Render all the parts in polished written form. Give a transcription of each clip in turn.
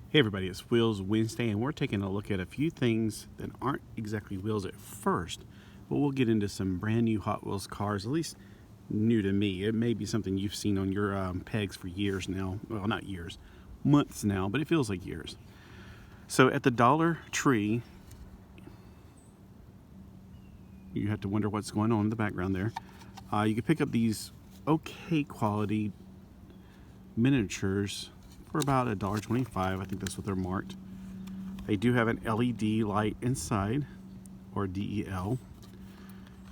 Hey everybody, it's Wheels Wednesday, and we're taking a look at a few things that aren't exactly wheels at first, but we'll get into some brand new Hot Wheels cars, at least new to me. It may be something you've seen on your pegs for years now. Well, not years, months now, but it feels like years. So at the Dollar Tree, you have to wonder what's going on in the background there. You can pick up these okay quality miniatures for about $1.25. I think that's what they're marked. They do have an LED light inside, or DEL.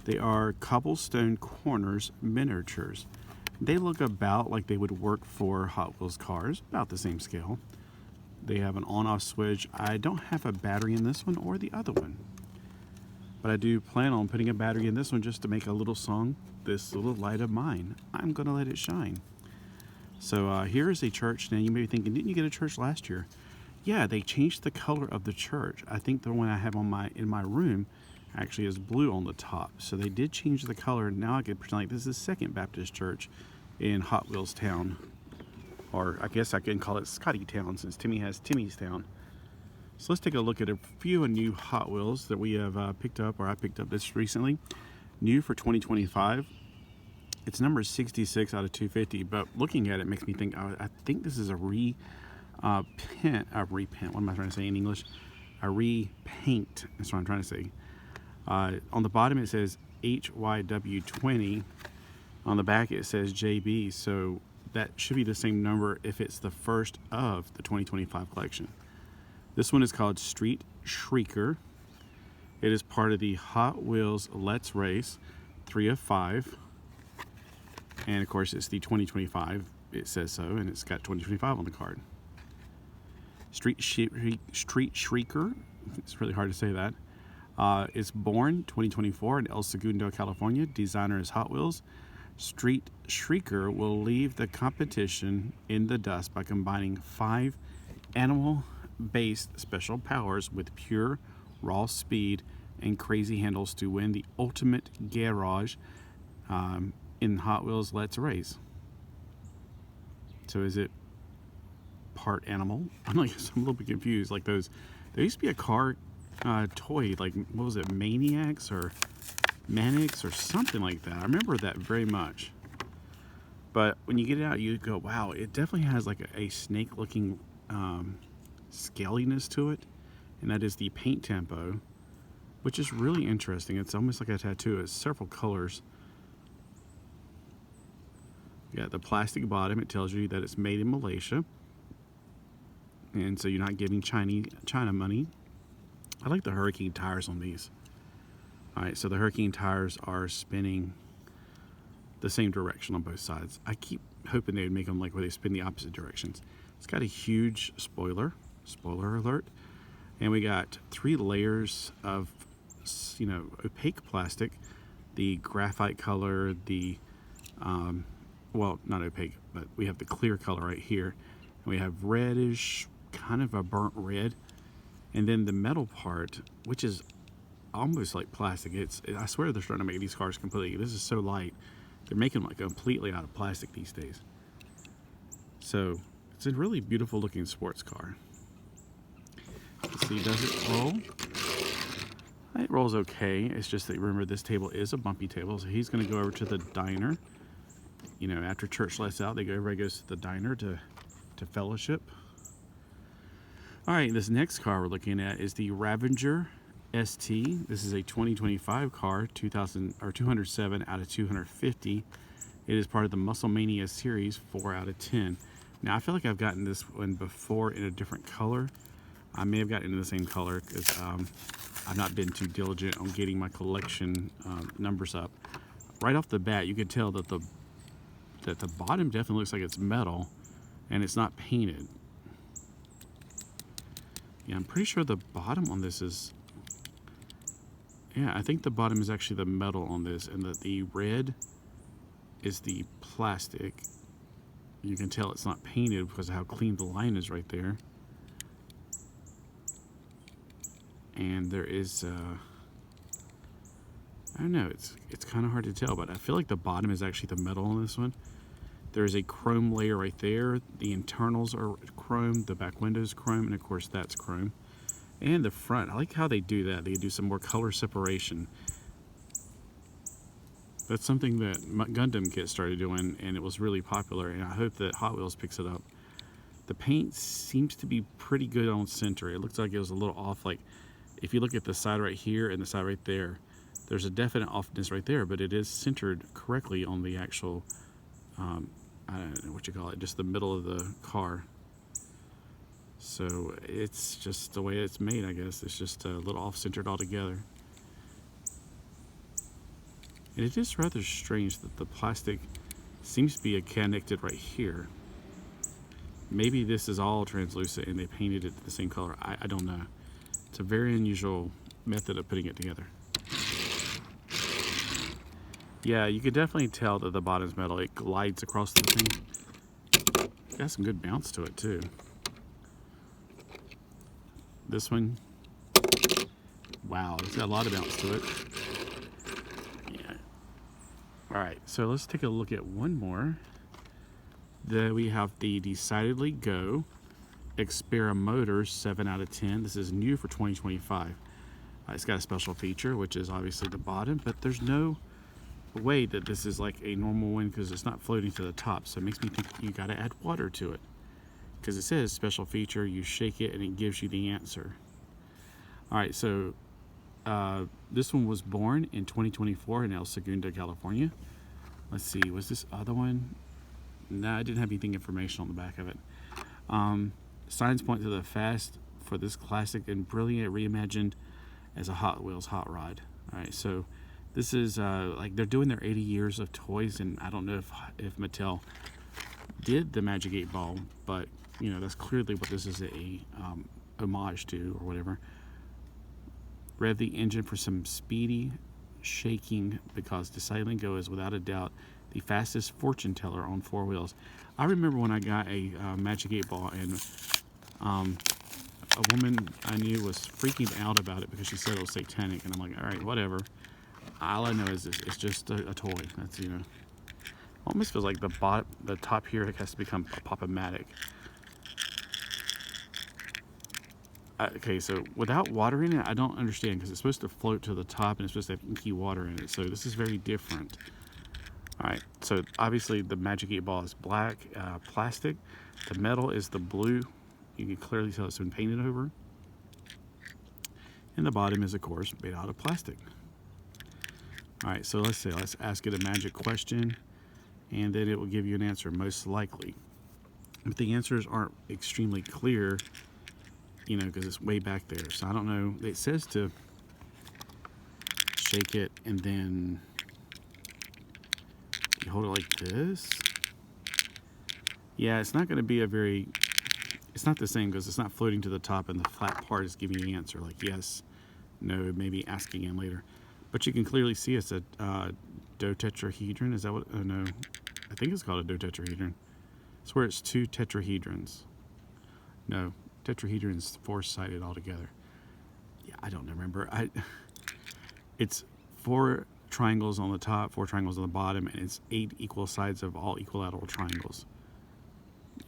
They are cobblestone corners miniatures. They look about like they would work for Hot Wheels cars, about the same scale. They have an on-off switch. I don't have a battery in this one or the other one, but I do plan on putting a battery in this one just to make a little song, This Little Light of Mine, I'm Gonna Let It Shine. So here is a church. Now you may be thinking, didn't you get a church last year? Yeah, they changed the color of the church. I think the one I have on in my room actually is blue on the top. So they did change the color. Now I can pretend like this is Second Baptist Church in Hot Wheels Town. Or I guess I can call it Scotty Town since Timmy has Timmy's Town. So let's take a look at a few new Hot Wheels that we have picked up, or I picked up this recently. New for 2025. It's number 66 out of 250, but looking at it makes me think, I think this is a repaint. What am I trying to say in English? A repaint, that's what I'm trying to say. On the bottom it says HYW20. On the back it says JB, so that should be the same number if it's the first of the 2025 collection. This one is called Street Shrieker. It is part of the Hot Wheels Let's Race 3 of 5. And of course it's the 2025, it says so, and it's got 2025 on the card. Street Shrieker, it's really hard to say that. It's born 2024 in El Segundo, California. Designer is Hot Wheels. Street Shrieker will leave the competition in the dust by combining 5 animal-based special powers with pure, raw speed and crazy handles to win the ultimate garage in Hot Wheels Let's Race. So is it part animal? I'm a little bit confused. Like there used to be a car toy, like what was it, Maniacs or Mannix or something like that. I remember that very much. But when you get it out, you go, wow, it definitely has like a snake-looking scaliness to it, and that is the paint tempo, which is really interesting. It's almost like a tattoo. It's several colors. You got the plastic bottom. It tells you that it's made in Malaysia, and so you're not giving China money. I like the Hurricane tires on these. All right, so the Hurricane tires are spinning the same direction on both sides. I keep hoping they would make them like where they spin the opposite directions. It's got a huge spoiler alert, and we got 3 layers of, opaque plastic, the graphite color, the well, not opaque, but we have the clear color right here, and we have reddish, kind of a burnt red, and then the metal part, which is almost like plastic. I swear they're starting to make these cars completely. This is so light. They're making them like completely out of plastic these days. So it's a really beautiful looking sports car. Let's see, does it roll? It rolls okay. It's just that, remember, this table is a bumpy table, so he's going to go over to the diner. After church lets out, everybody goes to the diner to fellowship. All right, this next car we're looking at is the Ravager ST. This is a 2025 car, 207 out of 250. It is part of the Muscle Mania series, 4 out of 10. Now, I feel like I've gotten this one before in a different color. I may have gotten it in the same color because I've not been too diligent on getting my collection numbers up. Right off the bat, you can tell that the bottom definitely looks like it's metal, and it's not painted. Yeah, I'm pretty sure the bottom on this is... Yeah, I think the bottom is actually the metal on this, and that the red is the plastic. You can tell it's not painted because of how clean the line is right there. And there is... I don't know, it's kind of hard to tell, but I feel like the bottom is actually the metal on this one. There's a chrome layer right there. The internals are chrome, the back window's chrome, and of course that's chrome. And the front, I like how they do that. They do some more color separation. That's something that Gundam Kit started doing, and it was really popular, and I hope that Hot Wheels picks it up. The paint seems to be pretty good on center. It looks like it was a little off. Like if you look at the side right here and the side right there, there's a definite offness right there, but it is centered correctly on the actual, I don't know what you call it, just the middle of the car. So it's just the way it's made, I guess. It's just a little off-centered altogether. And it is rather strange that the plastic seems to be connected right here. Maybe this is all translucent and they painted it the same color. I don't know. It's a very unusual method of putting it together. Yeah, you can definitely tell that the bottom's metal. It glides across the thing. Got some good bounce to it too. This one, wow, it's got a lot of bounce to it. Yeah. All right, so let's take a look at one more. Then we have the Decidedly Go Experimotors 7 out of 10. This is new for 2025. It's got a special feature, which is obviously the bottom, but there's no way that this is like a normal one because it's not floating to the top. So it makes me think you got to add water to it. Because it says special feature, you shake it and it gives you the answer. All right, so this one was born in 2024 in El Segundo, California. Let's see, was this other one? No, I didn't have anything information on the back of it. Signs point to the fast for this classic and brilliant reimagined as a Hot Wheels hot rod. All right, so this is like they're doing their 80 years of toys, and I don't know if Mattel did the Magic 8 Ball, but you know, that's clearly what this is a homage to or whatever. Rev the engine for some speedy shaking because Decidedly Go is without a doubt the fastest fortune teller on 4 wheels. I remember when I got a Magic 8 Ball and a woman I knew was freaking out about it because she said it was satanic, and I'm like, all right, whatever. All I know is it's just a toy. That's, you know, almost feels like the top here has to become a pop-o-matic. Okay, so without water in it, I don't understand because it's supposed to float to the top and it's supposed to have inky water in it. So this is very different. All right, so obviously the Magic 8 Ball is black plastic. The metal is the blue. You can clearly tell it's been painted over. And the bottom is, of course, made out of plastic. All right, so let's ask it a magic question, and then it will give you an answer, most likely. But the answers aren't extremely clear, you know, because it's way back there. So I don't know. It says to shake it and then you hold it like this. Yeah, it's not going to be it's not the same because it's not floating to the top and the flat part is giving you an answer like yes, no, maybe asking in later. But you can clearly see it's a dotetrahedron. Is that what? Oh no, I think it's called a dotetrahedron. It's where it's 2 tetrahedrons. No, tetrahedron's 4-sided altogether. Yeah, I don't remember. It's 4 triangles on the top, 4 triangles on the bottom, and it's 8 equal sides of all equilateral triangles.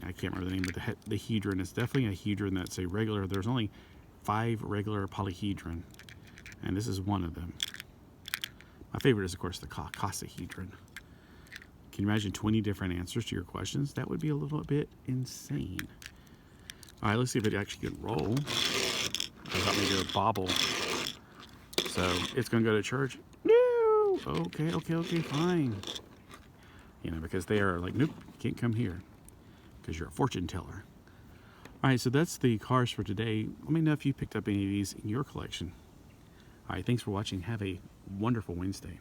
I can't remember the name, but the hedron is definitely a hedron that's a regular. There's only 5 regular polyhedron, and this is one of them. My favorite is, of course, the cosahedron. Can you imagine 20 different answers to your questions? That would be a little bit insane. All right, let's see if it actually can roll. I thought maybe it would bobble. So it's going to go to church. No! Okay, fine. You know, because they are like, nope, you can't come here because you're a fortune teller. All right, so that's the cars for today. Let me know if you picked up any of these in your collection. All right, thanks for watching. Have a wonderful Wednesday.